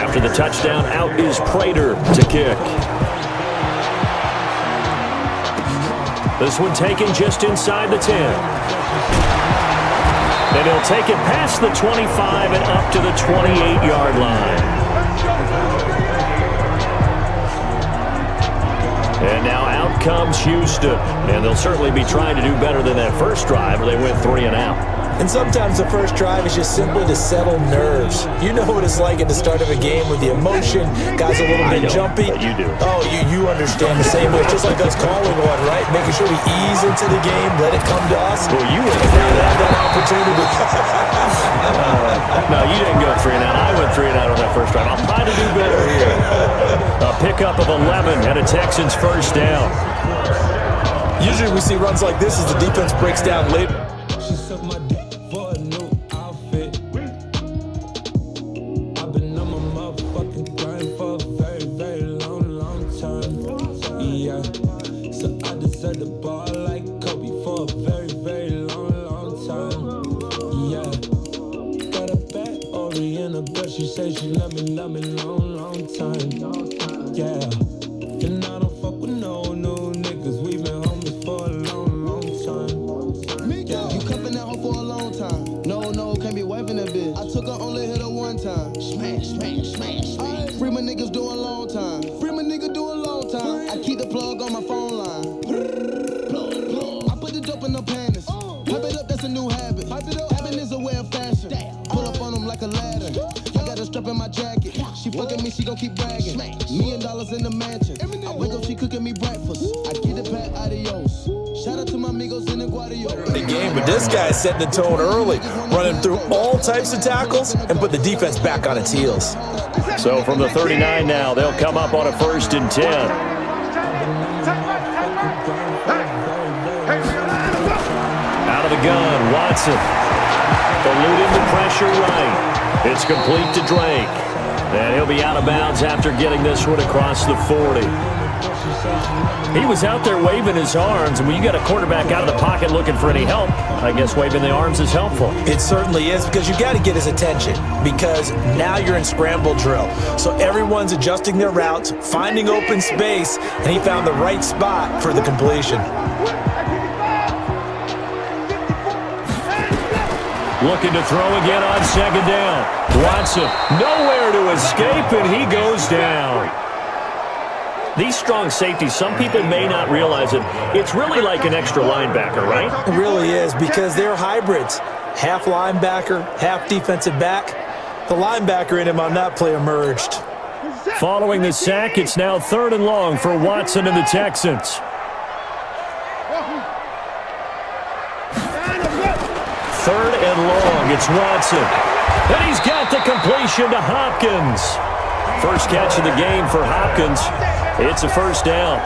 After the touchdown, out is Prater to kick. This one taken just inside the 10. And he'll take it past the 25 and up to the 28-yard line. And now out comes Houston. And they'll certainly be trying to do better than that first drive where they went 3 and out. And sometimes the first drive is just simply to settle nerves. You know what it's like at the start of a game with the emotion, guys a little bit jumpy. But you do. Oh, you understand the same way. It's just like us calling one, right? Making sure we ease into the game, let it come to us. Well, you went now have that opportunity. No, you didn't go 3 and out. I went 3 and out on that first drive. I'll try to do better here. A pickup of 11 and a Texans first down. Usually we see runs like this as the defense breaks down late. She say she love me long time. Yeah. And I don't fuck with no niggas. We been homies for a long time. Yeah, you cuffing that hoe for a long time. No, can't be waving that bitch. I took her, only hit her one time. Smash. Free my niggas do a long time. I keep the plug on my phone line. I put the dope in the panties. Hype it up, that's a new habit. Habit is a way of fashion. Pull up on them like a ladder. Strap in my jacket. She fucking me, she gon' keep bragging. $1 million in the mansion. I wake up, she cooking me breakfast. I get it back, adios. Shout out to my amigos in the Guadio. The game, but this guy's setting the tone early, running through all types of tackles and put the defense back on its heels. So from the 39 now, they'll come up on a 1st and 10. Out of the gun, Watson. Eluding the pressure right. It's complete to Drake. And he'll be out of bounds after getting this one across the 40. He was out there waving his arms, and when you got a quarterback out of the pocket looking for any help, I guess waving the arms is helpful. It certainly is, because you got to get his attention, because now you're in scramble drill. So everyone's adjusting their routes, finding open space, and he found the right spot for the completion. Looking to throw again on 2nd down. Watson, nowhere to escape, and he goes down. These strong safeties, some people may not realize it. It's really like an extra linebacker, right? It really is, because they're hybrids. Half linebacker, half defensive back. The linebacker in him on that play emerged. Following the sack, it's now 3rd and long for Watson and the Texans. 3rd and long, it's Watson. And he's got the completion to Hopkins. First catch of the game for Hopkins. It's a 1st down.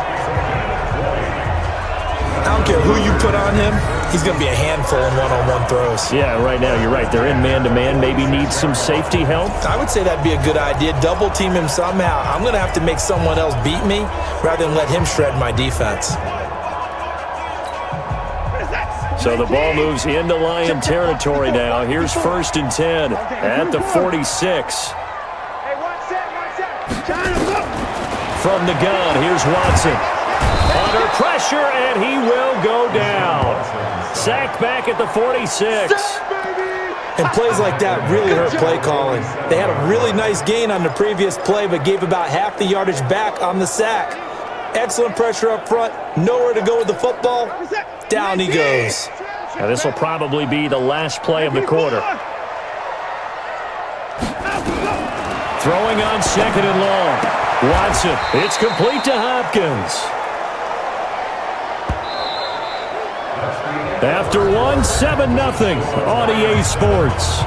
I don't care who you put on him, he's going to be a handful in one-on-one throws. Yeah, right now, you're right. They're in man-to-man. Maybe needs some safety help. I would say that'd be a good idea. Double team him somehow. I'm going to have to make someone else beat me rather than let him shred my defense. So the ball moves into Lion territory now. Here's 1st and 10 at the 46. From the gun, here's Watson. Under pressure, and he will go down. Sacked back at the 46. And plays like that really hurt play calling. They had a really nice gain on the previous play, but gave about half the yardage back on the sack. Excellent pressure up front. Nowhere to go with the football. Down he goes. Now this will probably be the last play of the quarter. Throwing on 2nd and long. Watson, it's complete to Hopkins. After one, 7-0 on EA Sports.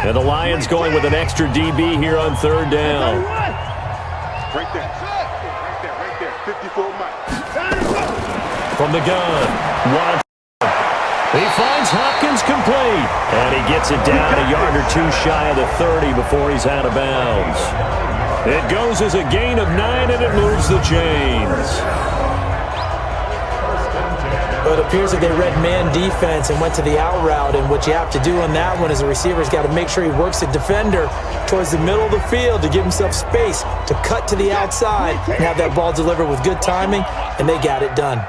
And the Lions going with an extra DB here on 3rd down. Right there. 54 miles. From the gun, Watson. He finds Hopkins complete. And he gets it down a yard or 2 shy of the 30 before he's out of bounds. It goes as a gain of 9, and it moves the chains. Well, it appears that they read man defense and went to the out route, and what you have to do on that one is the receiver's got to make sure he works the defender towards the middle of the field to give himself space to cut to the outside and have that ball delivered with good timing, and they got it done.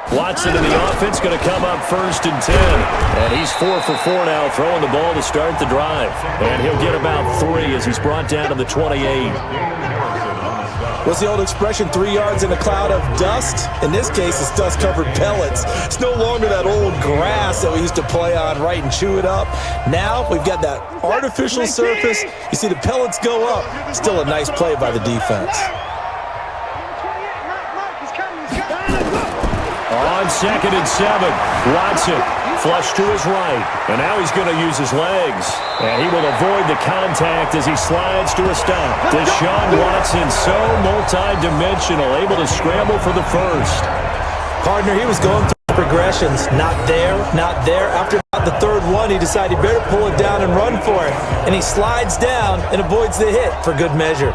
Watson in the offense going to come up 1st and 10. And he's 4 for 4 now, throwing the ball to start the drive. And he'll get about 3 as he's brought down to the 28. What's the old expression, 3 yards in a cloud of dust? In this case, it's dust-covered pellets. It's no longer that old grass that we used to play on, right, and chew it up. Now we've got that artificial surface. You see the pellets go up. Still a nice play by the defense. On 2nd and 7, Watson flush to his right, and now he's going to use his legs. And he will avoid the contact as he slides to a stop. Deshaun Watson, so multi-dimensional, able to scramble for the first. Partner, he was going through progressions. Not there, not there. After about the 3rd one, he decided he better pull it down and run for it. And he slides down and avoids the hit for good measure.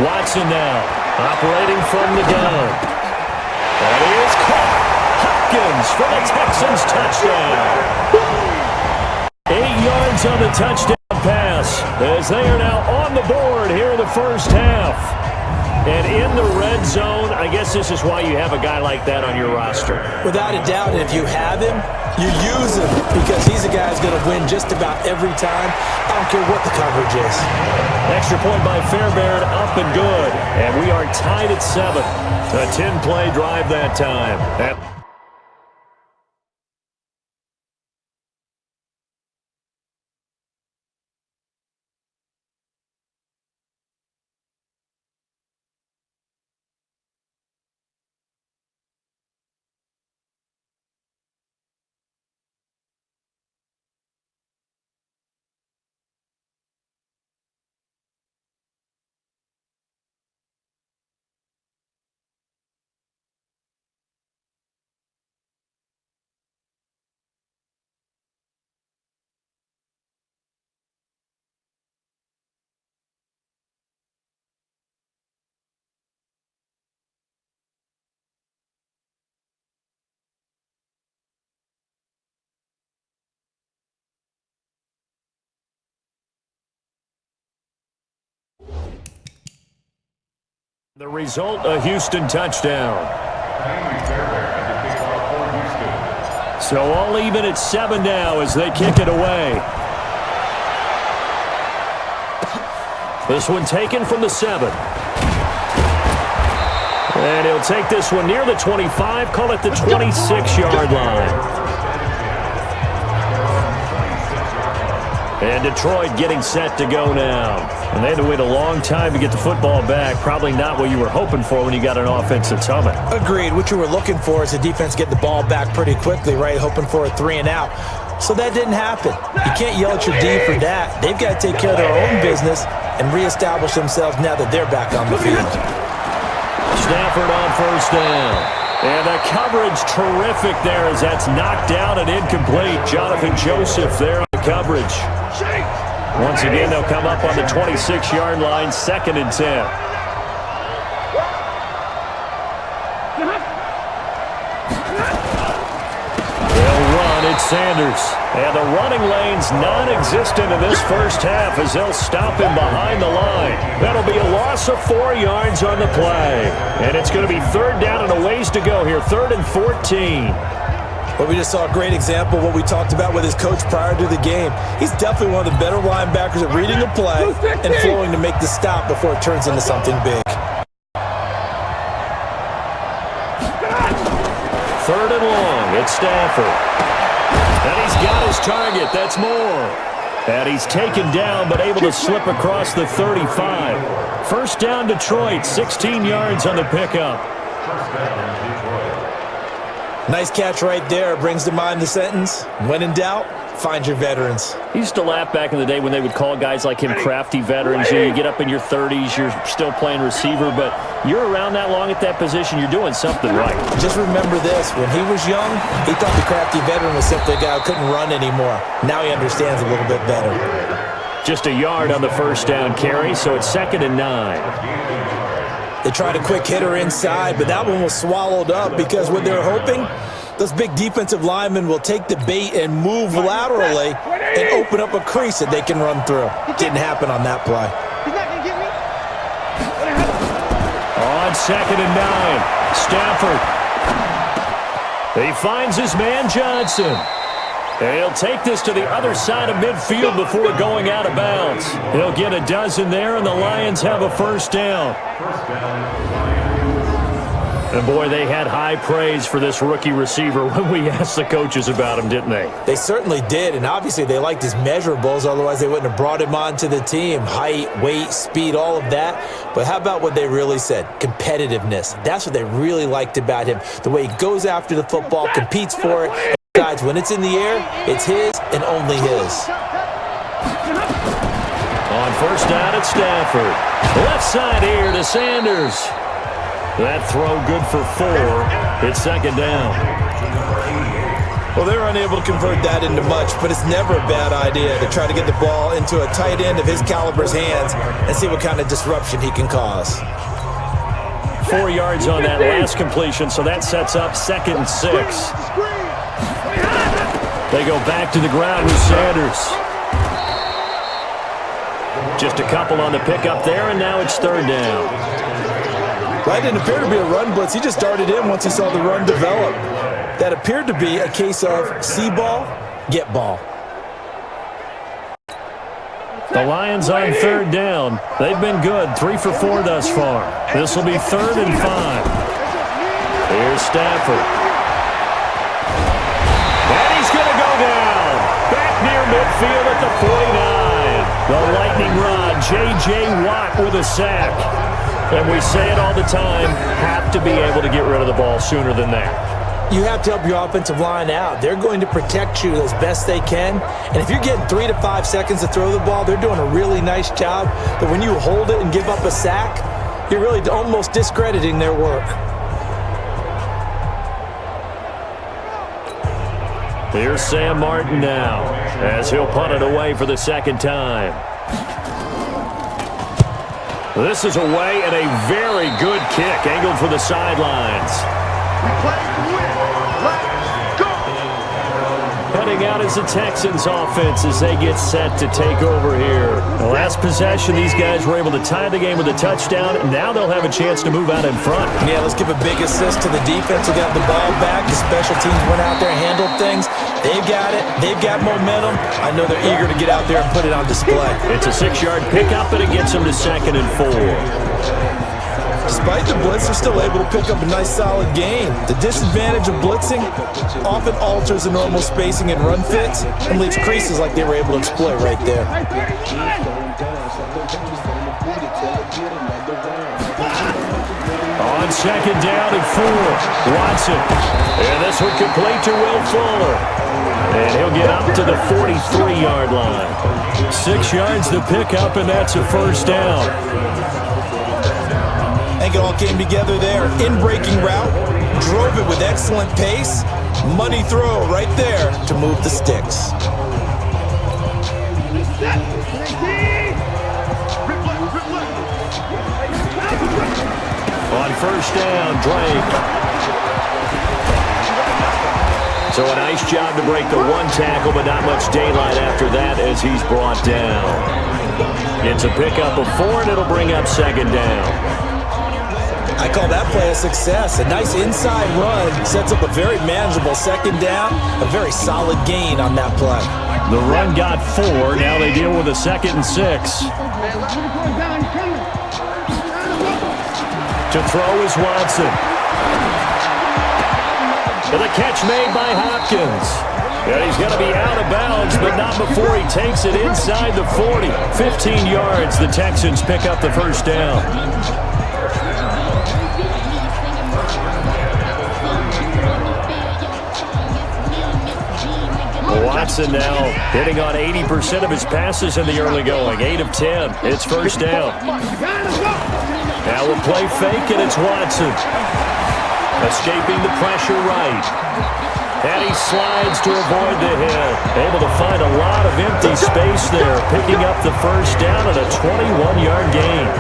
Watson now, operating from the gun. That is caught. Hopkins for the Texans touchdown. 8 yards on the touchdown pass as they are now on the board here in the first half. And in the red zone, I guess this is why you have a guy like that on your roster. Without a doubt, and if you have him, you use him because he's a guy who's going to win just about every time. I don't care what the coverage is. Extra point by Fairbairn, up and good. And we are tied at 7. A 10-play drive that time. The result, a Houston touchdown. So all even at 7 now as they kick it away. This one taken from the 7. And he'll take this one near the 25, call it the 26-yard line. And Detroit getting set to go now. And they had to wait a long time to get the football back. Probably not what you were hoping for when you got an offense that's humming. Agreed. What you were looking for is the defense get the ball back pretty quickly, right? Hoping for a 3 and out. So that didn't happen. You can't yell at your D for that. They've got to take care of their own business and reestablish themselves now that they're back on the field. Stafford on 1st down. And the coverage terrific there as that's knocked down and incomplete. Jonathan Joseph there on the coverage. Once again, they'll come up on the 26-yard line, 2nd and 10. They'll run, it's Sanders. And the running lane's non-existent in this first half as they'll stop him behind the line. That'll be a loss of 4 yards on the play. And it's going to be 3rd down and a ways to go here, 3rd and 14. Well, we just saw a great example of what we talked about with his coach prior to the game. He's definitely one of the better linebackers at reading a play and flowing to make the stop before it turns into something big. 3rd and long, it's Stafford. And he's got his target, that's more. And he's taken down but able to slip across the 35. 1st down Detroit, 16 yards on the pickup. Nice catch right there. Brings to mind the sentence, when in doubt, find your veterans. He used to laugh back in the day when they would call guys like him crafty veterans. You get up in your 30s, you're still playing receiver, but you're around that long at that position, you're doing something right. Just remember this. When he was young, he thought the crafty veteran was simply a guy who couldn't run anymore. Now he understands a little bit better. Just a yard on the first down carry, so it's 2nd and 9. They tried a quick hitter inside, but that one was swallowed up because what they're hoping, those big defensive linemen will take the bait and move laterally and open up a crease that they can run through. Didn't happen on that play. He's not going to get me. On 2nd and 9, Stafford. He finds his man Johnson. And he'll take this to the other side of midfield before going out of bounds. He'll get a dozen there, and the Lions have a first down. And, boy, they had high praise for this rookie receiver when we asked the coaches about him, didn't they? They certainly did, and obviously they liked his measurables. Otherwise, they wouldn't have brought him onto the team. Height, weight, speed, all of that. But how about what they really said? Competitiveness. That's what they really liked about him. The way he goes after the football, competes for it, and decides when it's in the air, it's his and only his. On first down at Stafford. Left side here to Sanders. That throw good for 4. It's 2nd down. Well, they were unable to convert that into much, but it's never a bad idea to try to get the ball into a tight end of his caliber's hands and see what kind of disruption he can cause. 4 yards on that last completion, so that sets up 2nd and 6. They go back to the ground with Sanders. Just a couple on the pickup there, and now it's 3rd down. That didn't appear to be a run blitz. He just darted in once he saw the run develop. That appeared to be a case of see ball, get ball. The Lions on 3rd down. They've been good, 3 for 4 thus far. This will be 3rd and 5. Here's Stafford. And he's going to go down. Back near midfield at the 49. The lightning rod, J.J. Watt with a sack. And we say it all the time, have to be able to get rid of the ball sooner than that. You have to help your offensive line out. They're going to protect you as best they can. And if you're getting 3 to 5 seconds to throw the ball, they're doing a really nice job. But when you hold it and give up a sack, you're really almost discrediting their work. Here's Sam Martin now, as he'll punt it away for the 2nd time. This is away and a very good kick, angled for the sidelines. Heading out is the Texans offense as they get set to take over here. The last possession, these guys were able to tie the game with a touchdown, and now they'll have a chance to move out in front. Yeah, let's give a big assist to the defense who got the ball back. The special teams went out there and handled things. They've got it. They've got momentum. I know they're eager to get out there and put it on display. It's a 6-yard pickup, and it gets them to 2nd and 4. Despite the blitz, they're still able to pick up a nice solid gain. The disadvantage of blitzing often alters the normal spacing and run fits and leaves creases like they were able to exploit right there. On 2nd down and 4, Watson. And this one complete to Will Fuller. And he'll get up to the 43-yard line. 6 yards to pick up, and that's a first down. I think it all came together there. In-breaking route, drove it with excellent pace. Money throw right there to move the sticks. On first down, Drake. So a nice job to break the 1 tackle, but not much daylight after that as he's brought down. It's a pickup of 4, and it'll bring up 2nd down. I call that play a success. A nice inside run sets up a very manageable 2nd down. A very solid gain on that play. The run got 4. Now they deal with a 2nd and 6. To throw is Watson. And the catch made by Hopkins. And he's going to be out of bounds, but not before he takes it inside the 40. 15 yards. The Texans pick up the first down. Watson now hitting on 80% of his passes in the early going. 8 of 10. It's first down. Now we'll play fake, and it's Watson. Escaping the pressure right. And he slides to avoid the hit. Able to find a lot of empty space there. Picking up the first down and a 21-yard gain.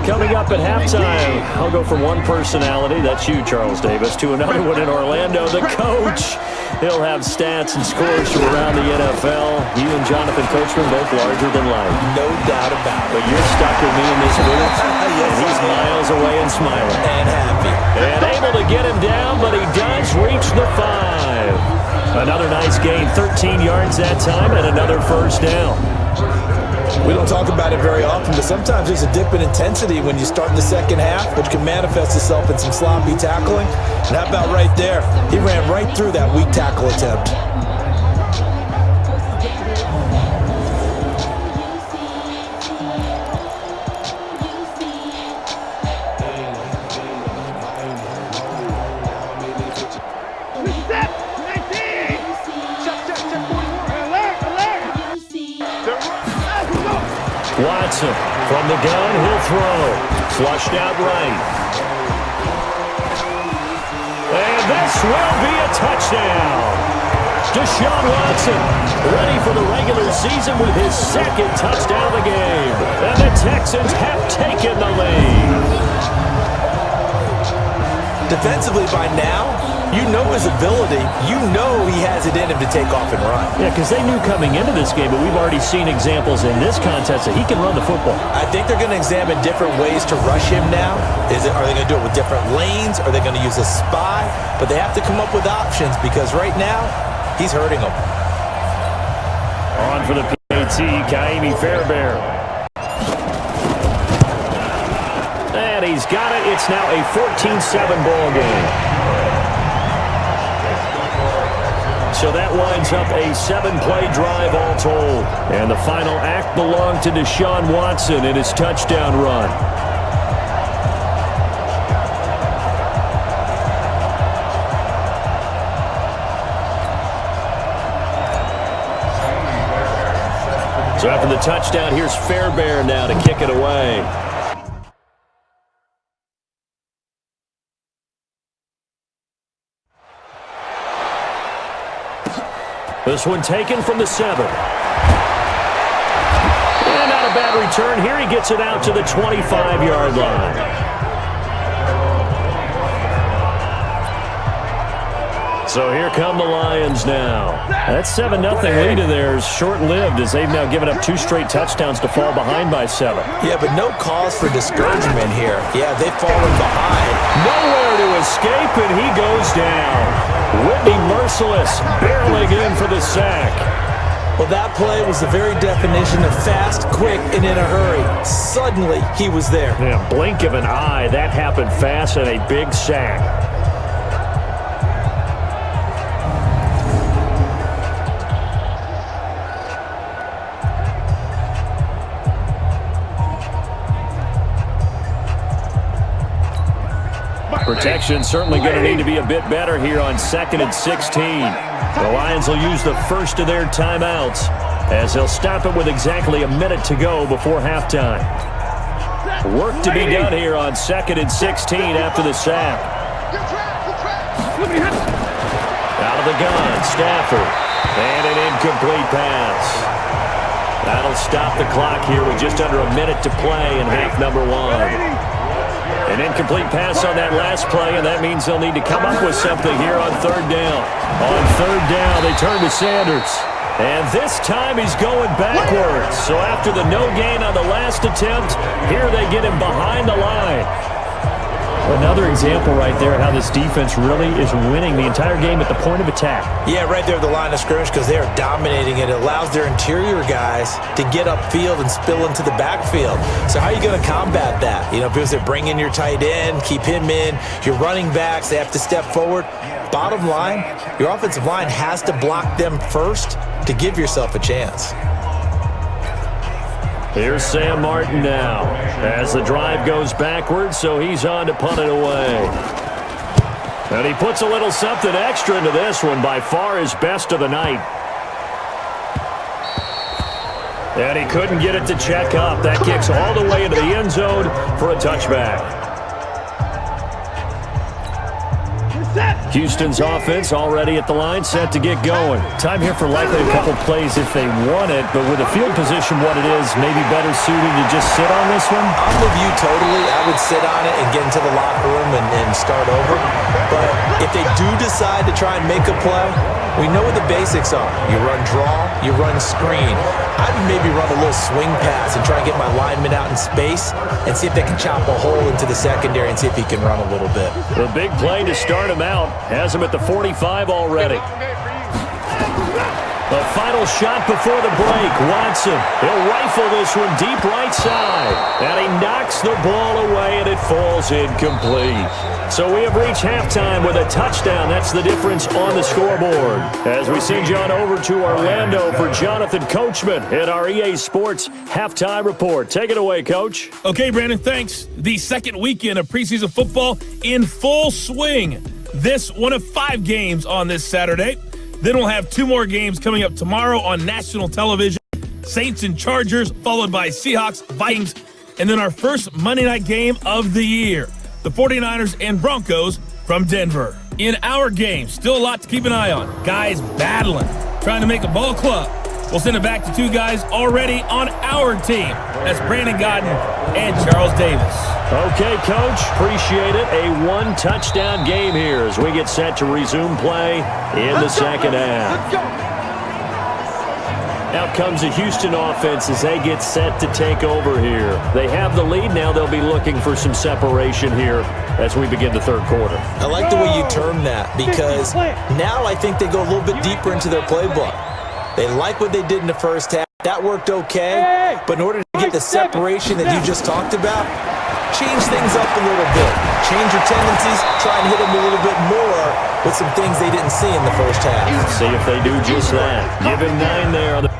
Coming up at halftime, I'll go from one personality, that's you, Charles Davis, to another one in Orlando, the coach. He'll have stats and scores from around the NFL. You and Jonathan Coachman both larger than life. No doubt about it. But you're stuck with me in this booth, and he's miles away and smiling. And happy. And able to get him down, but he does reach the 5. Another nice gain, 13 yards that time, and another first down. We don't talk about it very often, but sometimes there's a dip in intensity when you start the second half, which can manifest itself in some sloppy tackling. And how about right there? He ran right through that weak tackle attempt. Watson from the gun, he'll throw. Flushed out right. And this will be a touchdown. Deshaun Watson ready for the regular season with his second touchdown of the game. And the Texans have taken the lead. Defensively by now, you know his ability. You know he has it in him to take off and run. Yeah, because they knew coming into this game, but we've already seen examples in this contest that he can run the football. I think they're going to examine different ways to rush him now. Are they going to do it with different lanes? Are they going to use a spy? But they have to come up with options because right now, he's hurting them. On for the PAT, Kaimi Fairbairn. And he's got it. It's now a 14-7 ball game. So that winds up a 7-play drive all told. And the final act belonged to Deshaun Watson in his touchdown run. So after the touchdown, here's Fairbairn now to kick it away. This one taken from the 7. And not a bad return. Here he gets it out to the 25-yard line. So here come the Lions now. That 7-0 lead of theirs short-lived as they've now given up 2 straight touchdowns to fall behind by 7. Yeah, but no cause for discouragement here. Yeah, they've fallen behind. Nowhere to escape, and he goes down. Whitney Merciless barreling in for the sack. Well, that play was the very definition of fast, quick, and in a hurry. Suddenly, he was there. Yeah, blink of an eye. That happened fast and a big sack. Protection certainly going to need to be a bit better here on 2nd and 16. The Lions will use the first of their timeouts as they'll stop it with exactly a minute to go before halftime. Work to be done here on 2nd and 16 after the sack. Out of the gun, Stafford. And an incomplete pass. That'll stop the clock here with just under a minute to play in half number 1. An incomplete pass on that last play, and that means they'll need to come up with something here on 3rd down. On 3rd down, they turn to Sanders. And this time he's going backwards. So after the no gain on the last attempt, here they get him behind the line. Another example right there how this defense really is winning the entire game at the point of attack. Yeah, right there at the line of scrimmage because they are dominating it. It allows their interior guys to get upfield and spill into the backfield. So how are you going to combat that? You know, because they're bringing your tight end, keep him in, your running backs, they have to step forward. Bottom line, your offensive line has to block them first to give yourself a chance. Here's Sam Martin now as the drive goes backwards, so he's on to punt it away. And he puts a little something extra into this one, by far his best of the night. And he couldn't get it to check up. That kicks all the way into the end zone for a touchback. Houston's offense already at the line, set to get going. Time here for likely a couple plays if they want it, but with the field position what it is, maybe better suited to just sit on this one? I'm with you totally. I would sit on it and get into the locker room and start over. But if they do decide to try and make a play, we know what the basics are. You run draw, you run screen. I'd maybe run a little swing pass and try and get my lineman out in space and see if they can chop a hole into the secondary and see if he can run a little bit. The big play to start him out has him at the 45 already. The final shot before the break. Watson, he'll rifle this one deep right side. And he knocks the ball away, and it falls incomplete. So we have reached halftime with a touchdown. That's the difference on the scoreboard. As we send you on over to Orlando for Jonathan Coachman in our EA Sports Halftime Report. Take it away, Coach. Okay, Brandon, thanks. The second weekend of preseason football in full swing. This one of 5 games on this Saturday. Then we'll have 2 more games coming up tomorrow on national television. Saints and Chargers, followed by Seahawks, Vikings, and then our first Monday night game of the year, the 49ers and Broncos from Denver. In our game, still a lot to keep an eye on. Guys battling, trying to make a ball club. We'll send it back to 2 guys already on our team. That's Brandon Godden and Charles Davis. Okay, Coach, appreciate it. A 1-touchdown game here as we get set to resume play in the second half. Out comes the Houston offense as they get set to take over here. They have the lead now. They'll be looking for some separation here as we begin the third quarter. I like the way you term that because now I think they go a little bit deeper into their playbook. They like what they did in the first half. That worked okay, but in order to get the separation that you just talked about, change things up a little bit. Change your tendencies, try and hit them a little bit more with some things they didn't see in the first half. See if they do just that. Give him 9 there on the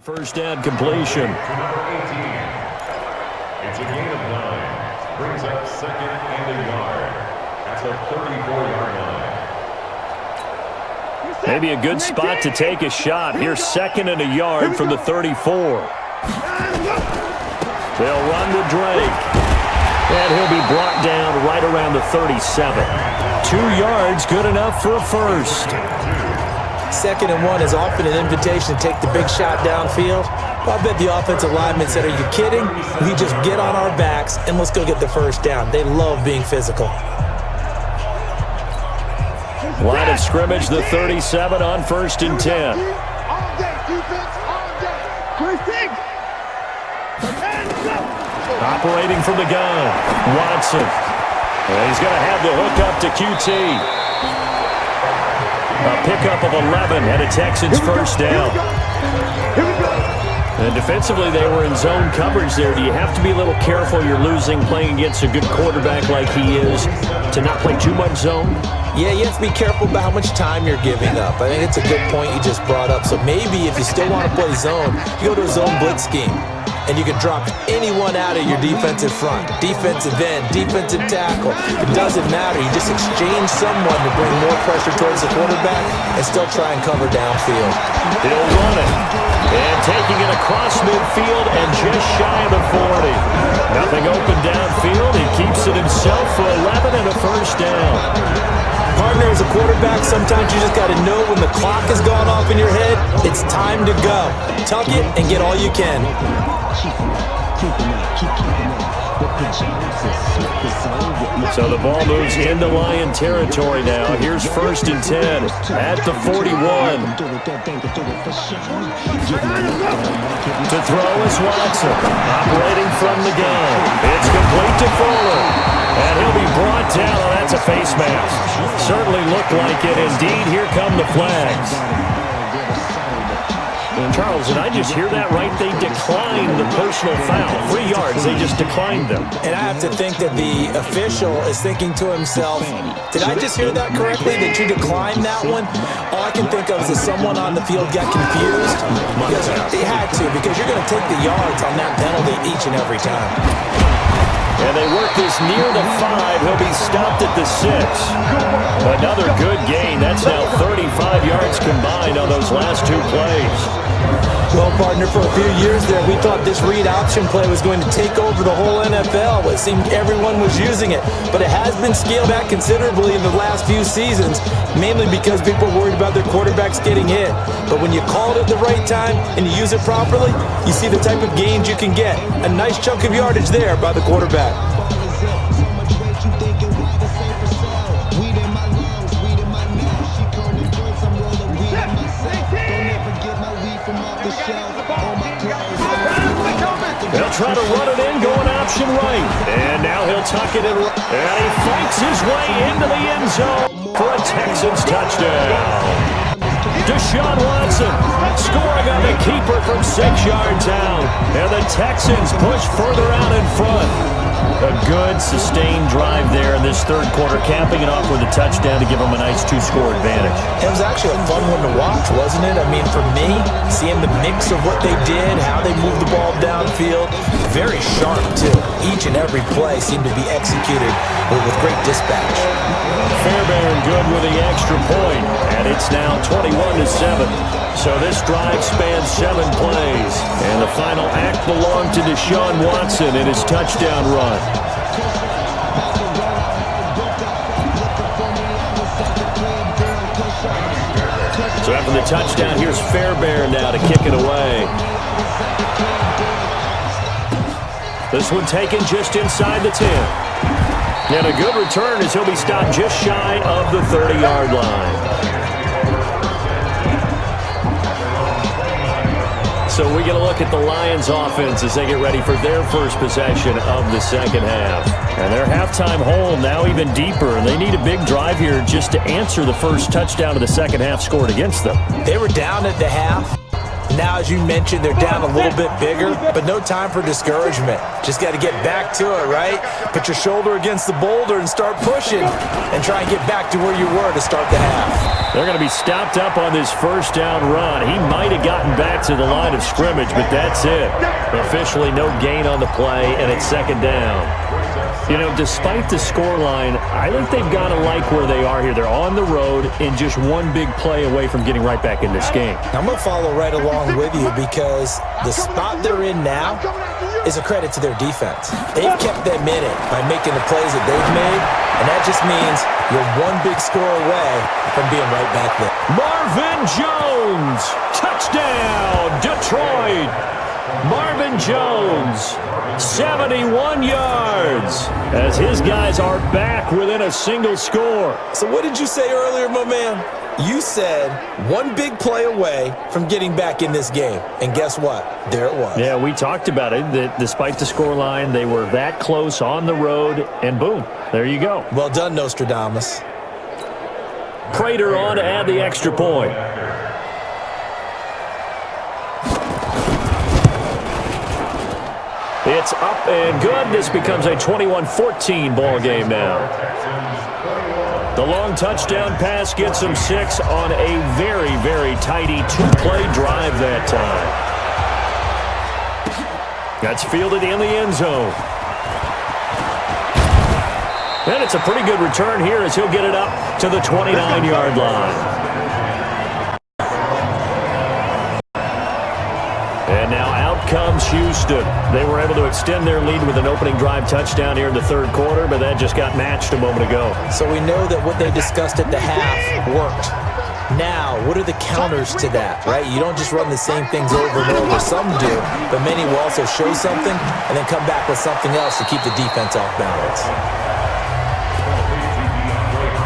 First down completion. It's a gain of 9. Brings up 2nd and a yard at the 34-yard line. Maybe a good spot to take a shot. Here's 2nd and a yard from the 34. They'll run to Drake. And he'll be brought down right around the 37. 2 yards, good enough for a first. 2nd and 1 is often an invitation to take the big shot downfield. I bet the offensive lineman said, are you kidding? We just get on our backs and let's go get the first down. They love being physical. Line of scrimmage, the 37 on 1st and 10. Operating from the gun, Watson. And he's going to have the hook up to QT. A pickup of 11 and a Texans first down. And defensively, they were in zone coverage there. Do you have to be a little careful? You're losing playing against a good quarterback like he is to not play too much zone? Yeah, you have to be careful about how much time you're giving up. I think it's a good point you just brought up. So maybe if you still want to play zone, you go to a zone blitz scheme. And you can drop anyone out of your defensive front, defensive end, defensive tackle. It doesn't matter. You just exchange someone to bring more pressure towards the quarterback and still try and cover downfield. He'll run it. And taking it across midfield and just shy of the 40. Nothing open downfield. He keeps it himself for 11 and a first down. Partner, as a quarterback, sometimes you just got to know when the clock has gone off in your head, it's time to go. Tuck it and get all you can. So the ball moves into Lion territory now. Here's 1st and 10 at the 41. To throw is Watson, operating from the gun. It's complete to Fuller. And he'll be brought down. Oh, that's a face mask. Certainly looked like it. Indeed, here come the flags. Charles, did I just hear that right? They declined the personal foul. 3 yards, they just declined them. And I have to think that the official is thinking to himself, did I just hear that correctly, that you declined that one? All I can think of is that someone on the field got confused. Because they had to, because you're going to take the yards on that penalty each and every time. And they work this near the 5. He'll be stopped at the 6. Another good gain. That's now 35 yards combined on those last 2 plays. Well, partner, for a few years there, we thought this read option play was going to take over the whole NFL. It seemed everyone was using it. But it has been scaled back considerably in the last few seasons, mainly because people are worried about their quarterbacks getting hit. But when you call it at the right time and you use it properly, you see the type of gains you can get. A nice chunk of yardage there by the quarterback. They'll try to run it in, going option right. And now he'll tuck it in. And he fights his way into the end zone for a Texans touchdown. Deshaun Watson scoring on the keeper from 6 yards out. And the Texans push further out in front. A good, sustained drive there in this 3rd quarter, capping it off with a touchdown to give them a nice 2-score advantage. It was actually a fun one to watch, wasn't it? I mean, for me, seeing the mix of what they did, how they moved the ball downfield, very sharp, too. Each and every play seemed to be executed with great dispatch. Fairbairn good with the extra point, and it's now 21-7. So this drive spans 7 plays, and the final act belonged to Deshaun Watson in his touchdown run. So after the touchdown, here's Fairbairn now to kick it away. This one taken just inside the 10. And a good return as he'll be stopped just shy of the 30-yard line. So we get a look at the Lions offense as they get ready for their first possession of the second half. And their halftime hole now even deeper, and they need a big drive here just to answer the first touchdown of the second half scored against them. They were down at the half. now, as you mentioned, they're down a little bit bigger, but no time for discouragement. Just got to get back to it, right? Put your shoulder against the boulder and start pushing and try and get back to where you were to start the half. They're going to be stopped up on this first down run. He might have gotten back to the line of scrimmage, but that's it. Officially no gain on the play, and it's second down. You know, despite the scoreline, I think they've got to like where they are here. They're on the road and just one big play away from getting right back in this game. I'm going to follow right along with you because the spot they're in now is a credit to their defense. They've kept them in it by making the plays that they've made, and that just means you're one big score away from being right back there. Marvin Jones, touchdown, Detroit. Marvin Jones, 71 yards, as his guys are back within a single score. So what did you say earlier, my man? You said one big play away from getting back in this game. And guess what? There it was. Yeah, we talked about it, that despite the scoreline, they were that close on the road, and boom, there you go. Well done, Nostradamus. Prater on to add the extra point. It's up and good. This becomes a 21-14 ball game now. The long touchdown pass gets them 6 on a very, very tidy two-play drive that time. That's fielded in the end zone. And it's a pretty good return here as he'll get it up to the 29-yard line. And now out comes Houston. They were able to extend their lead with an opening drive touchdown here in the third quarter, but that just got matched a moment ago. So we know that what they discussed at the half worked. Now, what are the counters to that, right? You don't just run the same things over and over. Some do, but many will also show something and then come back with something else to keep the defense off balance.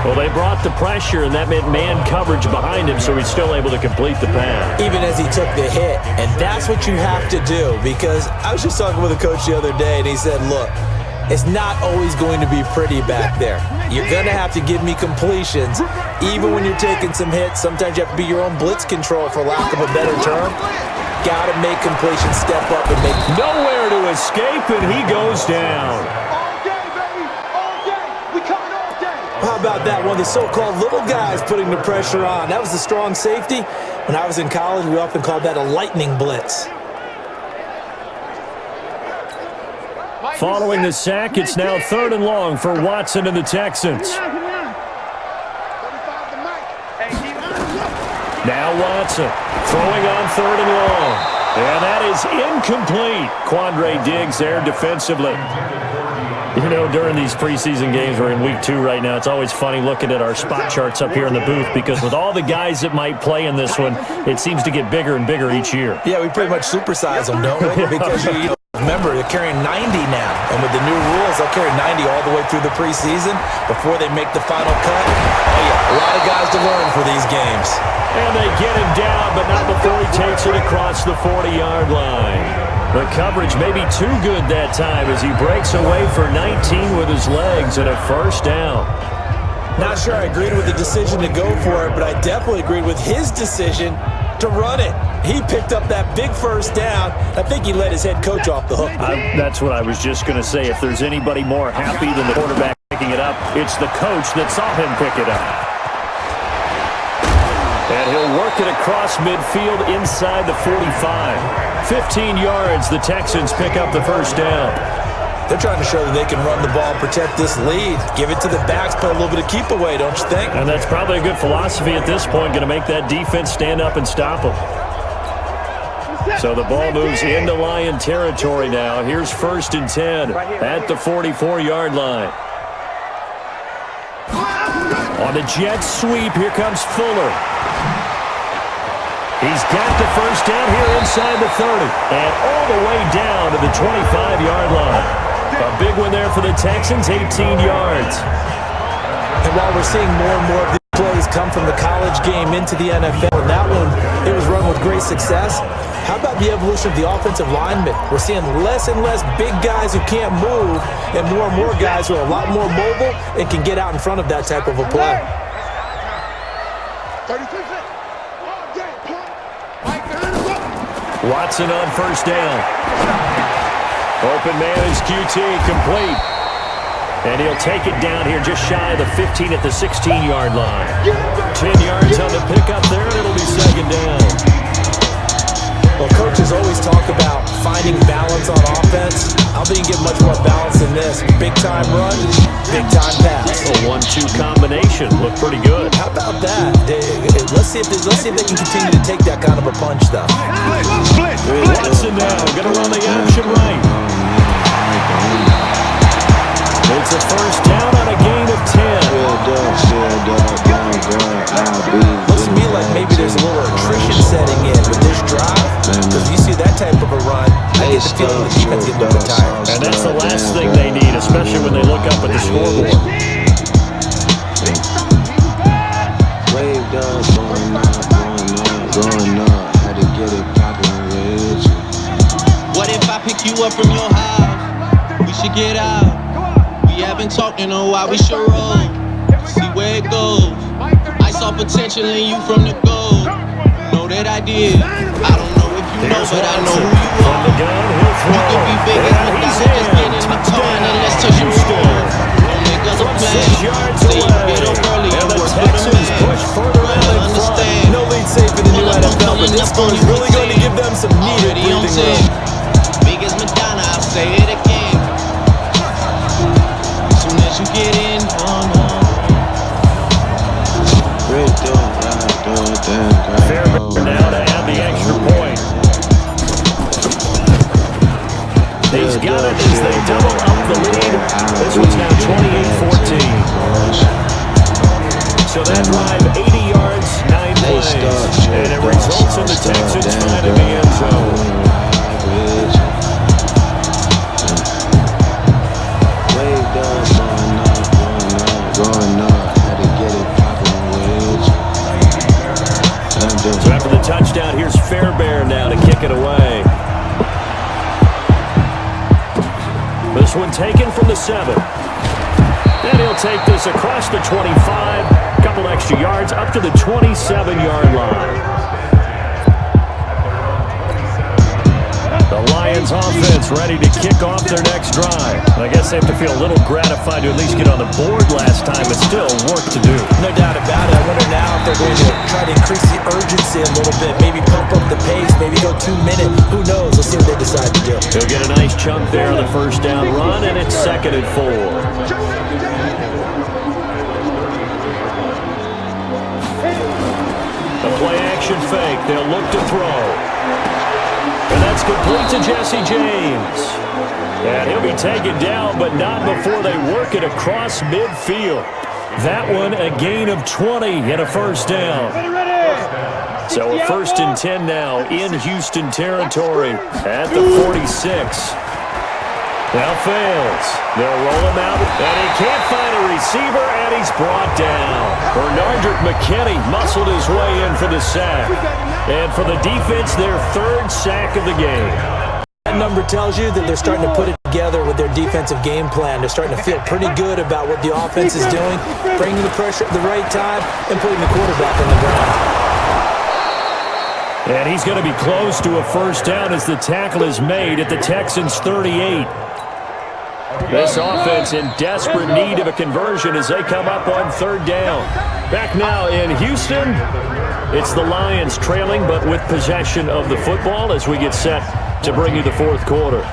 Well, they brought the pressure, and that meant man coverage behind him, so he's still able to complete the pass. Even as he took the hit, and that's what you have to do, because I was just talking with a coach the other day, and he said, look, it's not always going to be pretty back there. You're going to have to give me completions, even when you're taking some hits. Sometimes you have to be your own blitz control, for lack of a better term. Got to make completions step up and make... Nowhere to escape, and he goes down. How about that? One of the so-called little guys putting the pressure on. That was the strong safety. When I was in college, we often called that a lightning blitz. Following the sack, it's now 3rd and long for Watson and the Texans. Now Watson throwing on 3rd and long. And that is incomplete. Quandre Diggs there defensively. You know, during these preseason games, we're in week 2 right now, it's always funny looking at our spot charts up here in the booth because with all the guys that might play in this one, it seems to get bigger and bigger each year. Yeah, we pretty much supersize them, don't we? Because you remember, they're carrying 90 now. And with the new rules, they'll carry 90 all the way through the preseason before they make the final cut. Oh, yeah, a lot of guys to learn for these games. And they get him down, but not before he takes it across the 40-yard line. The coverage may be too good that time as he breaks away for 19 with his legs and a first down. Not sure I agreed with the decision to go for it, but I definitely agreed with his decision to run it. He picked up that big first down. I think he let his head coach off the hook. That's what I was just going to say. If there's anybody more happy than the quarterback picking it up, it's the coach that saw him pick it up. And he'll work it across midfield inside the 45. 15 yards, the Texans pick up the first down. They're trying to show that they can run the ball, protect this lead, give it to the backs, play a little bit of keep away, don't you think? And that's probably a good philosophy at this point, going to make that defense stand up and stop them. So the ball moves into Lion territory now. Here's 1st and 10 at the 44-yard line. On the jet sweep, here comes Fuller. He's got the first down here inside the 30 and all the way down to the 25-yard line. A big one there for the Texans, 18 yards. And while we're seeing more and more of these plays come from the college game into the NFL, and that one, it was run with great success. How about the evolution of the offensive linemen? We're seeing less and less big guys who can't move and more guys who are a lot more mobile and can get out in front of that type of a play. 33. Watson on first down. Open man is QT, complete. And he'll take it down here just shy of the 15 at the 16-yard line. 10 yards on the pickup there, and it'll be second down. Well, coaches always talk about finding balance on offense. I don't think you get much more balance than this. Big-time run, big-time pass. A 1-2 combination. Looked pretty good. How about that? Let's see if they can continue to take that kind of a punch, though. Watson now going to run the option right. It's a first down on a gain of 10. Looks to me like maybe there's a little attrition setting in with this drive. Because you see that type of a run, I get the feeling the defense getting a little bit tired. And that's the last thing they need, especially when they look up at the scoreboard. Wave does going up. Had to get it poppin' with you. What if I pick you up from your house? We should get out. We haven't talked in a while, we should roll. See where it goes. I saw potential in you from the goal. Know that I did. I don't know if you know, but I know who you From the gun, he'll throw. You could be big as And Madonna, he's just in. get in the car and let's touch your Houston. Don't make us a From plan. 6 yards Say you away. get up early And and the work for the Texans man. push further out in front. Understand. No lead safe in the new NFL, but this one is really going to give them some needed Already on breathing 10. room. Big as Madonna, I'll say it again. Soon as you get in, Fairbairn now to add the extra point. He's got it as they double up the lead. This one's now 28-14. So that drive, 80 yards, 9 plays. And it results in the Texans finding the end zone. So after the touchdown, here's Fairbairn now to kick it away. This one taken from the 7. And he'll take this across the 25. Couple extra yards up to the 27-yard line. The Lions offense ready to kick off their next drive. I guess they have to feel a little gratified to at least get on the board last time, but still work to do. No doubt about it. I wonder now if they're going to try to increase the urgency a little bit, maybe pump up the pace, maybe go 2 minutes. Who knows? Let's see what they decide to do. He'll get a nice chunk there on the first down run, and it's 2nd and 4. A play-action fake. They'll look to throw. And that's complete to Jesse James. And he'll be taken down, but not before they work it across midfield. That one, a gain of 20 and a first down. So a 1st and 10 now in Houston territory at the 46. Now fails. They'll roll him out, and he can't find a receiver, and he's brought down. Bernardrick McKinney muscled his way in for the sack. And for the defense, their 3rd sack of the game. That number tells you that they're starting to put it together with their defensive game plan. They're starting to feel pretty good about what the offense is doing, bringing the pressure at the right time, and putting the quarterback on the ground. And he's going to be close to a first down as the tackle is made at the Texans' 38. This offense in desperate need of a conversion as they come up on 3rd down. Back now in Houston, it's the Lions trailing but with possession of the football as we get set to bring you the 4th quarter.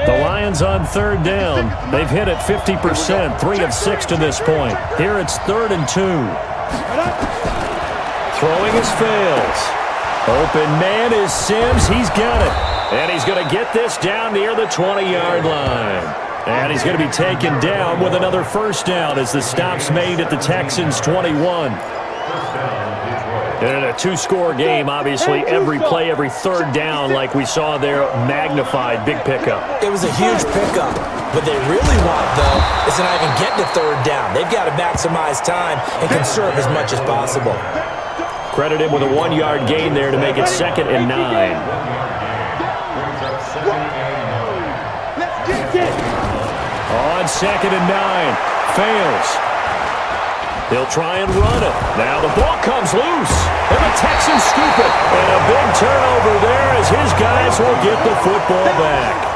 The Lions on 3rd down. They've hit it 50%, 3 of 6 to this point. Here it's 3rd and 2. Throwing his fails. Open man is Sims. He's got it. And he's going to get this down near the 20-yard line. And he's going to be taken down with another first down as the stop's made at the Texans' 21. And in a 2-score game, obviously, every play, every 3rd down, like we saw there, magnified, big pickup. It was a huge pickup. What they really want, though, is to not even get to 3rd down. They've got to maximize time and conserve as much as possible. Credit him with a 1-yard gain there to make it 2nd and 9. On 2nd and 9. Fails. They'll try and run it. Now the ball comes loose. And the Texans scoop it. Texans will get the football back.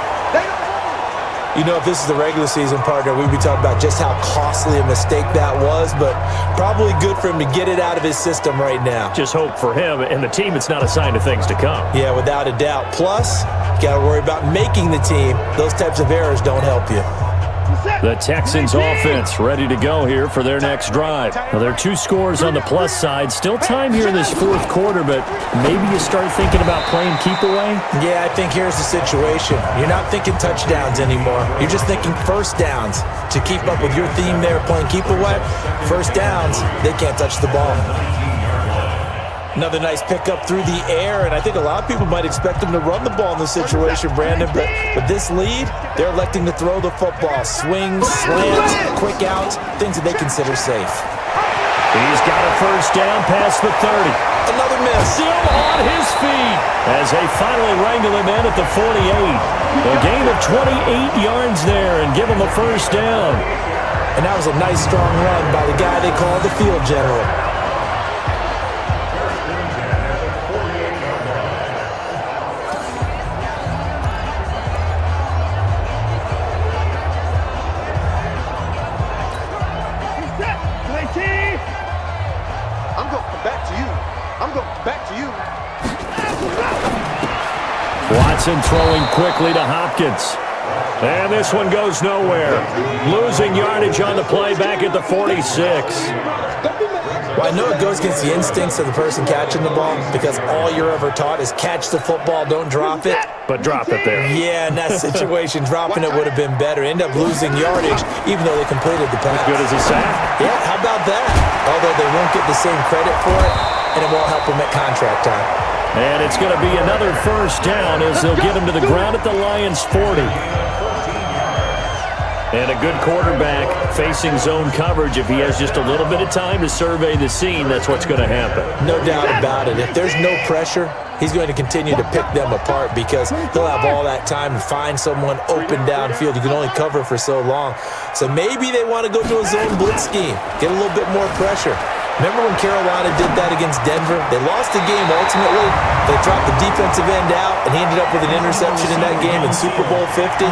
You know, if this is the regular season, partner, we'd be talking about just how costly a mistake that was, but probably good for him to get it out of his system right now. Just hope for him and the team it's not a sign of things to come. Yeah, without a doubt. Plus, you got to worry about making the team. Those types of errors don't help you. The Texans offense ready to go here for their next drive. Well, there are 2 scores on the plus side. Still time here in this 4th quarter, but maybe you start thinking about playing keep away? Yeah, I think here's the situation. You're not thinking touchdowns anymore. You're just thinking first downs. To keep up with your theme there, playing keep away, first downs, they can't touch the ball. Another nice pickup through the air, and I think a lot of people might expect him to run the ball in this situation, Brandon, but with this lead, they're electing to throw the football. Swings, slants, quick outs, things that they consider safe. He's got a first down past the 30. Another miss. Still on his feet as they finally wrangle him in at the 48. A gain of 28 yards there and give him a first down. And that was a nice, strong run by the guy they call the field general. Watson throwing quickly to Hopkins. And this one goes nowhere. Losing yardage on the play back at the 46. Well, I know it goes against the instincts of the person catching the ball because all you're ever taught is catch the football, don't drop it. But drop it there. Yeah, in that situation, dropping it would have been better. End up losing yardage even though they completed the pass. Good as a sack. Yeah, how about that? Although they won't get the same credit for it, and it won't help them at contract time. And it's going to be another first down as they'll get him to the ground at the Lions' 40. And a good quarterback facing zone coverage. If he has just a little bit of time to survey the scene, that's what's going to happen. No doubt about it. If there's no pressure, he's going to continue to pick them apart because he'll have all that time to find someone open downfield. You can only cover for so long. So maybe they want to go to a zone blitz scheme, get a little bit more pressure. Remember when Carolina did that against Denver? They lost the game ultimately. They dropped the defensive end out, and he ended up with an interception in that game in Super Bowl 50.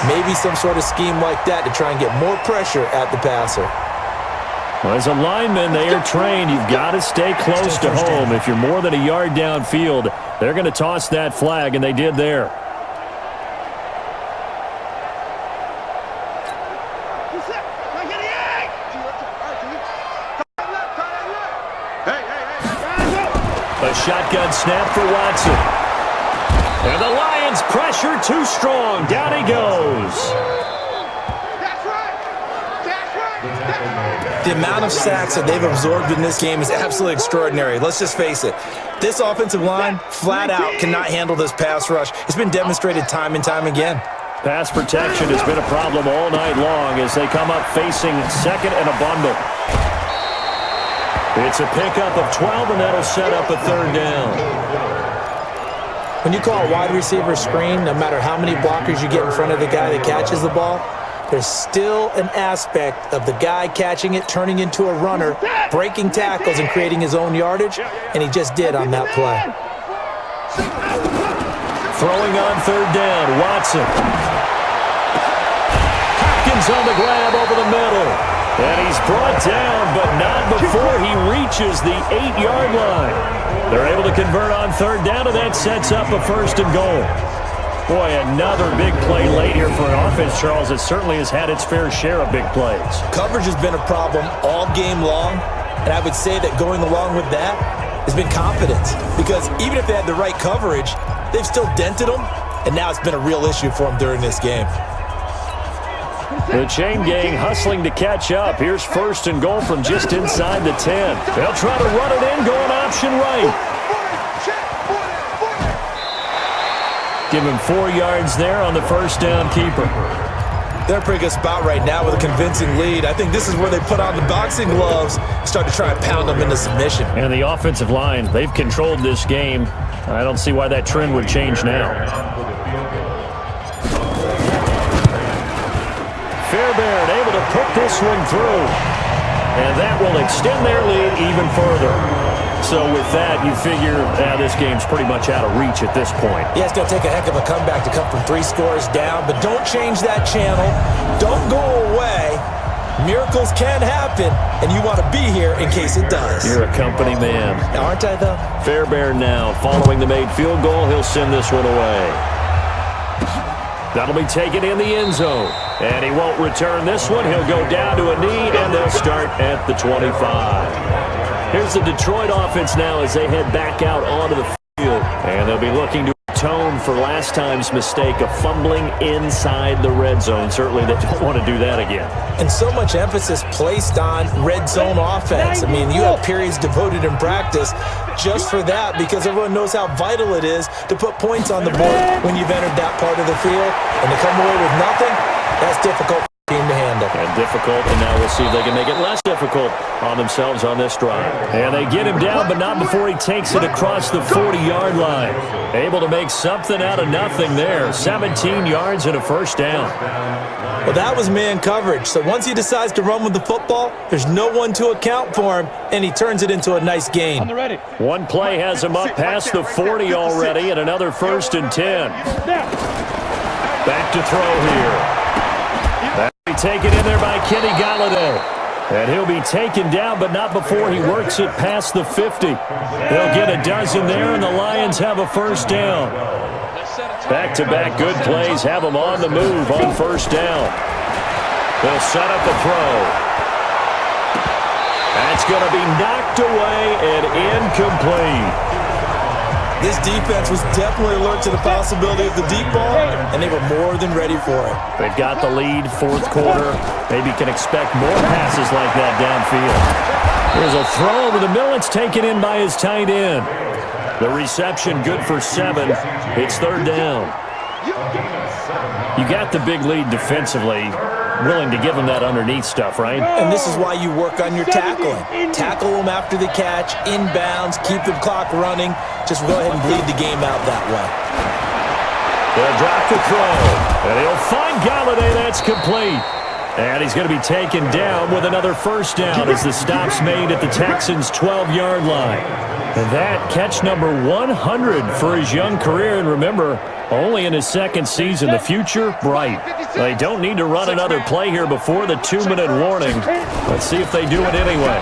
Maybe some sort of scheme like that to try and get more pressure at the passer. Well, as a lineman, they are trained. You've got to stay close to home. If you're more than a yard downfield, they're going to toss that flag, and they did there. A shotgun snap for Watson. And the Lions pressure too strong. Down he goes. The amount of sacks that they've absorbed in this game is absolutely extraordinary. Let's just face it. This offensive line, flat out, cannot handle this pass rush. It's been demonstrated time and time again. Pass protection has been a problem all night long as they come up facing second and a bundle. It's a pickup of 12, and that'll set up a third down. When you call a wide receiver screen, no matter how many blockers you get in front of the guy that catches the ball, there's still an aspect of the guy catching it, turning into a runner, breaking tackles and creating his own yardage, and he just did on that play. Throwing on third down, Watson. Hopkins on the grab over the middle. And he's brought down, but not before he reaches the 8-yard line. They're able to convert on third down, and that sets up a first and goal. Boy, another big play late here for an offense, Charles, that certainly has had its fair share of big plays. Coverage has been a problem all game long, and I would say that going along with that has been confidence. Because even if they had the right coverage, they've still dented them, and now it's been a real issue for them during this game. The chain gang hustling to catch up. Here's first and goal from just inside the 10. They'll try to run it in, going option right. Give him 4 yards there on the first down keeper. They're in a pretty good spot right now with a convincing lead. I think this is where they put on the boxing gloves and start to try and pound them into submission. And the offensive line, they've controlled this game. I don't see why that trend would change now. Fairbairn able to put this one through. And that will extend their lead even further. So with that, you figure this game's pretty much out of reach at this point. Yeah, it's going to take a heck of a comeback to come from 3 scores down, but don't change that channel. Don't go away. Miracles can happen, and you want to be here in case it does. You're a company man. Aren't I, though? Fairbairn now, following the made field goal, he'll send this one away. That'll be taken in the end zone. And he won't return this one. He'll go down to a knee, and they'll start at the 25. Here's the Detroit offense now as they head back out onto the field. And they'll be looking to atone for last time's mistake of fumbling inside the red zone. Certainly they don't want to do that again. And so much emphasis placed on red zone offense. I mean, you have periods devoted in practice just for that because everyone knows how vital it is to put points on the board when you've entered that part of the field. And to come away with nothing, that's difficult for the team to handle. And difficult, and now we'll see if they can make it less difficult on themselves on this drive. And they get him down, but not before he takes it across the 40-yard line. Able to make something out of nothing there. 17 yards and a first down. Well, that was man coverage. So once he decides to run with the football, there's no one to account for him, and he turns it into a nice gain. One play has him up past the 40 already, and another 1st and 10. Back to throw here. That'll be taken in there by Kenny Galladay. And he'll be taken down, but not before he works it past the 50. They'll get a dozen there, and the Lions have a first down. Back-to-back good plays have them on the move on first down. They'll set up the throw. That's going to be knocked away and incomplete. This defense was definitely alert to the possibility of the deep ball, and they were more than ready for it. They've got the lead, 4th quarter. Maybe can expect more passes like that downfield. There's a throw over the middle. It's taken in by his tight end. The reception good for 7. It's 3rd down. You got the big lead defensively. Willing to give them that underneath stuff, right? And this is why you work on your tackling. Tackle them after the catch, inbounds, keep the clock running. Just go ahead and bleed the game out that way. They'll drop the throw, and he'll find Galladay. That's complete. And he's going to be taken down with another first down as the stop's made at the Texans' 12-yard line. And that catch number 100 for his young career. And remember, only in his 2nd season, the future bright. They don't need to run another play here before the 2-minute warning. Let's see if they do it anyway.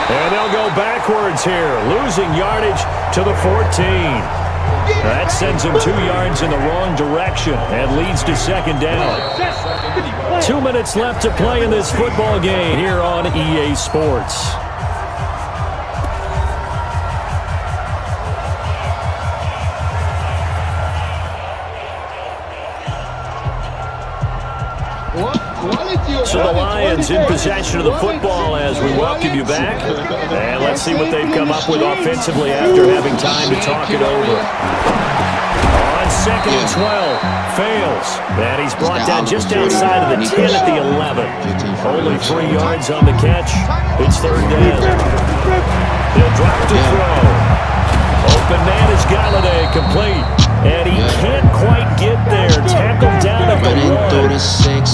And they'll go backwards here, losing yardage to the 14. That sends him 2 yards in the wrong direction and leads to 2nd down. 2 minutes left to play in this football game here on EA Sports. So the Lions in possession of the football as we welcome you back. And let's see what they've come up with offensively after having time to talk it over. On 2nd and 12, fails. And he's brought down just outside of the 10 at the 11. Only 3 yards on the catch. It's 3rd down. He'll drop to throw. Open man is Galladay, complete. And he can't quite get there. Tackled down at the 1.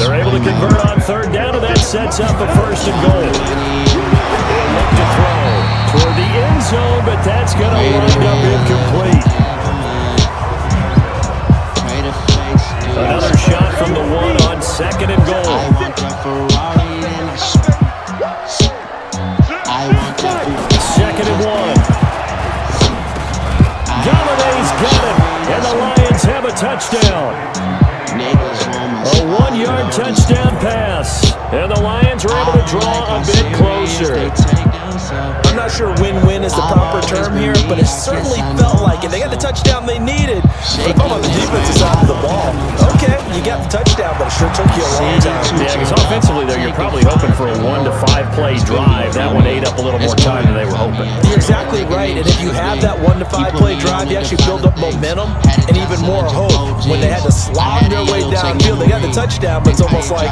They're able to convert on 3rd down, and that sets up a 1st and goal. They'll look to throw toward the end zone, but that's going to wind up incomplete. Another shot from the 1 on 2nd and goal. 2nd and 1. Galladay's got it, and the Lions have a touchdown. A 1-yard touchdown pass, and the Lions are able to draw a bit closer. I'm not sure win-win is the proper term here, but it certainly felt like it. They got the touchdown they needed. But if I'm on the defensive side of the ball, okay, you got the touchdown, but it sure took you a long time. Yeah, because offensively there, you're probably hoping for a 1 to 5 play drive. That one ate up a little more time than they were hoping. You're exactly right, and if you have that 1 to 5 play drive, you actually build up momentum and even more hope. When they had to slob their way downfield, they got the touchdown, but it's almost like,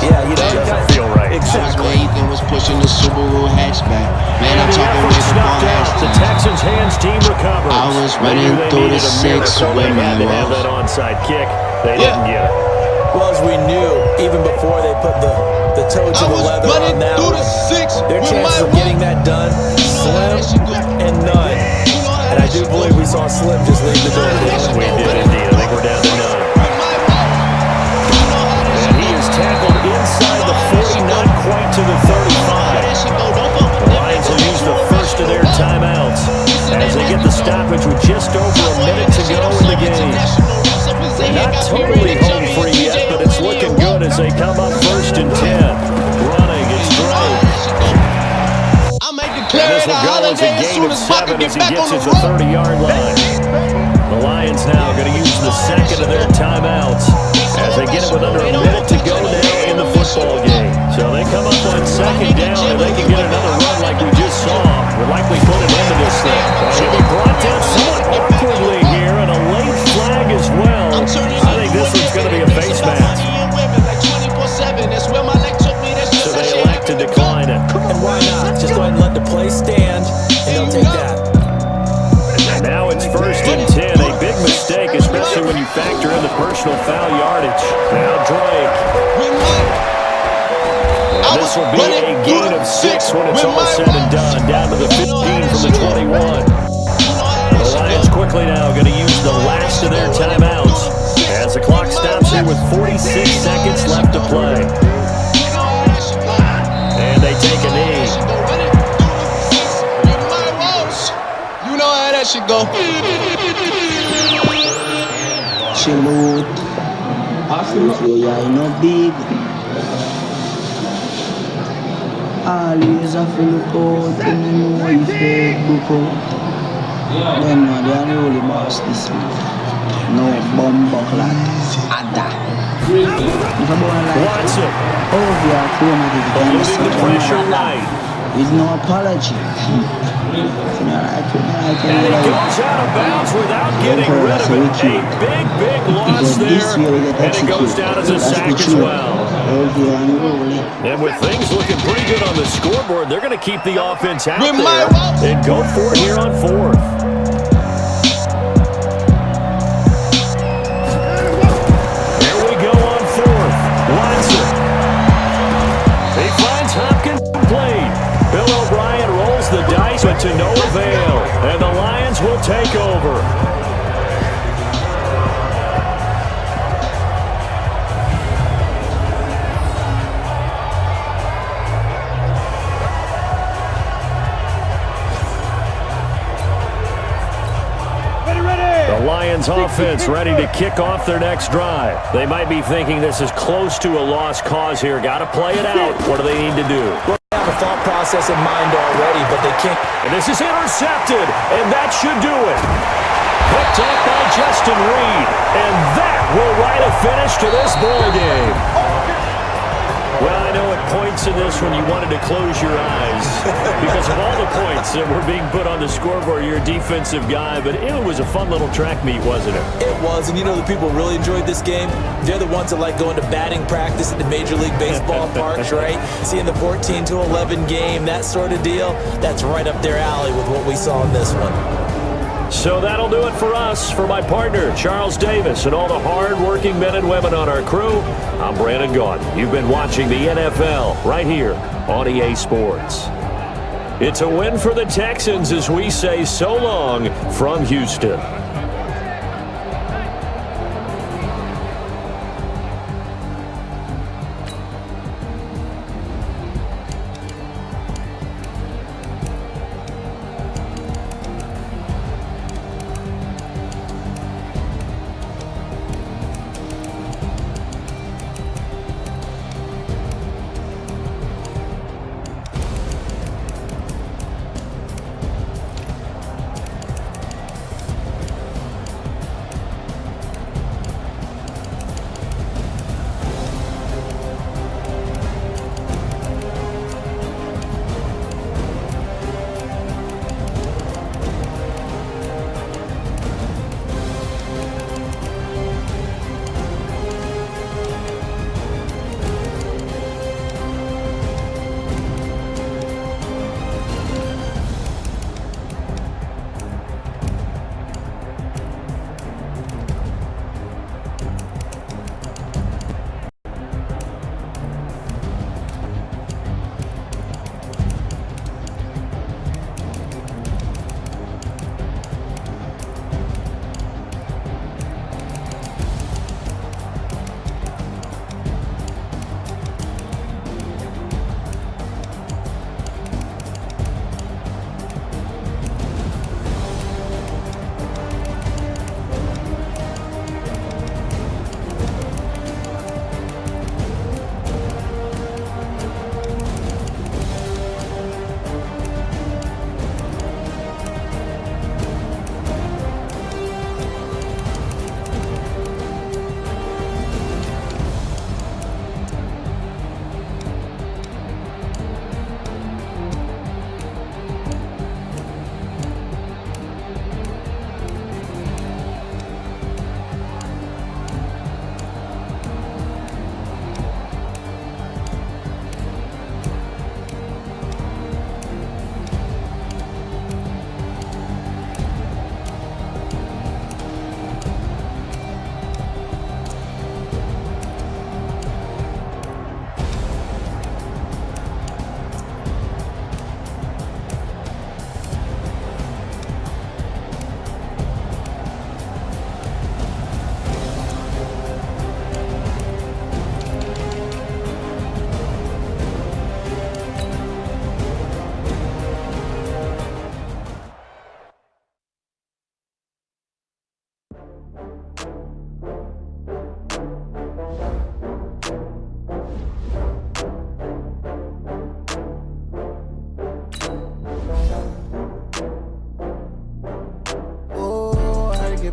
yeah, you know, it doesn't feel right. Exactly. Was pushing the SuperBowl hatchback. Man, I'm talking with the ball out. The Texans hands team recovers. I was running through the 6 so they with had my to have that onside kick. They didn't get it. Well, as we knew, even before they put the toe to the leather on that one, their chances of getting that done, slim and none. And I do believe we saw Slim just leave the door. We did indeed. I think we're down to none. And he is tackled inside the 40, not quite to the 35. The Lions will use the first of their timeouts as they get the stoppage with just over a minute to go in the game. Not totally home free yet, but it's looking good as they come up 1st and 10. Running, it's Drake. And this will go as a gain of 7 as he gets it to the 30-yard line. The Lions now going to use the second of their timeouts as they get it with under a minute to go now in the football game. So they come up on 2nd down, and they can get another run like we just saw. We'll likely put an end to this thing. He'll be brought down somewhat awkwardly here, and a late flag as well. I think this one's going to be a face mask. So they elect to decline it. And why not? Just go ahead and let the play stand, and they'll take that. And now it's 1st and 10. A big mistake, especially when you factor in the personal foul yardage. Now Drake. And this will be a gain of 6 when it's all said and done. Down to the 15 from the 21. The Lions quickly now going to use the last of their timeouts as the clock stops here with 46 seconds left to play. And they take a knee. You know how that should go. Chill out. You know big. Always have to look out and you know if they look out. Then they are the only boss this week. No bomb buckler. Ada. If a boy like Watson. oh, yeah, Losing the pressure right. with no apology. And it goes out of bounds without getting rid of it. A big loss there. And it goes down as a sack as well. And with things looking pretty good on the scoreboard, they're going to keep the offense out there and go for it here on 4th. Here we go on 4th. Watson. He finds Hopkins complete. Bill O'Brien rolls the dice, but to no avail. And the Lions will take over. The Lions offense ready to kick off their next drive. They might be thinking this is close to a lost cause here. Got to play it out. What do they need to do? Well, they have a thought process in mind already, but they can't. And this is intercepted, and that should do it. Picked up by Justin Reed, and that will write a finish to this ball game. Well, I know at points in this when you wanted to close your eyes because of all the points that were being put on the scoreboard. You're a defensive guy, but it was a fun little track meet, wasn't it? It was, and you know the people really enjoyed this game? They're the ones that like going to batting practice at the Major League Baseball parks, right? Seeing the 14-11 game, that sort of deal, that's right up their alley with what we saw in this one. So that'll do it for us. For my partner, Charles Davis, and all the hard-working men and women on our crew, I'm Brandon Gaudin. You've been watching the NFL right here on EA Sports. It's a win for the Texans as we say so long from Houston.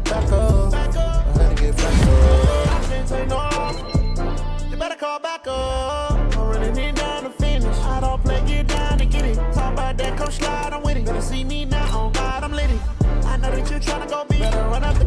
back up. I had to get back up. I can't take no loss. You better call back up. I'm running it down to finish. I don't play, get down and get it. Talk about that, come slide, I'm with it. Better see me now, on God, I'm lit it. I know that you're trying to go be. Better run up the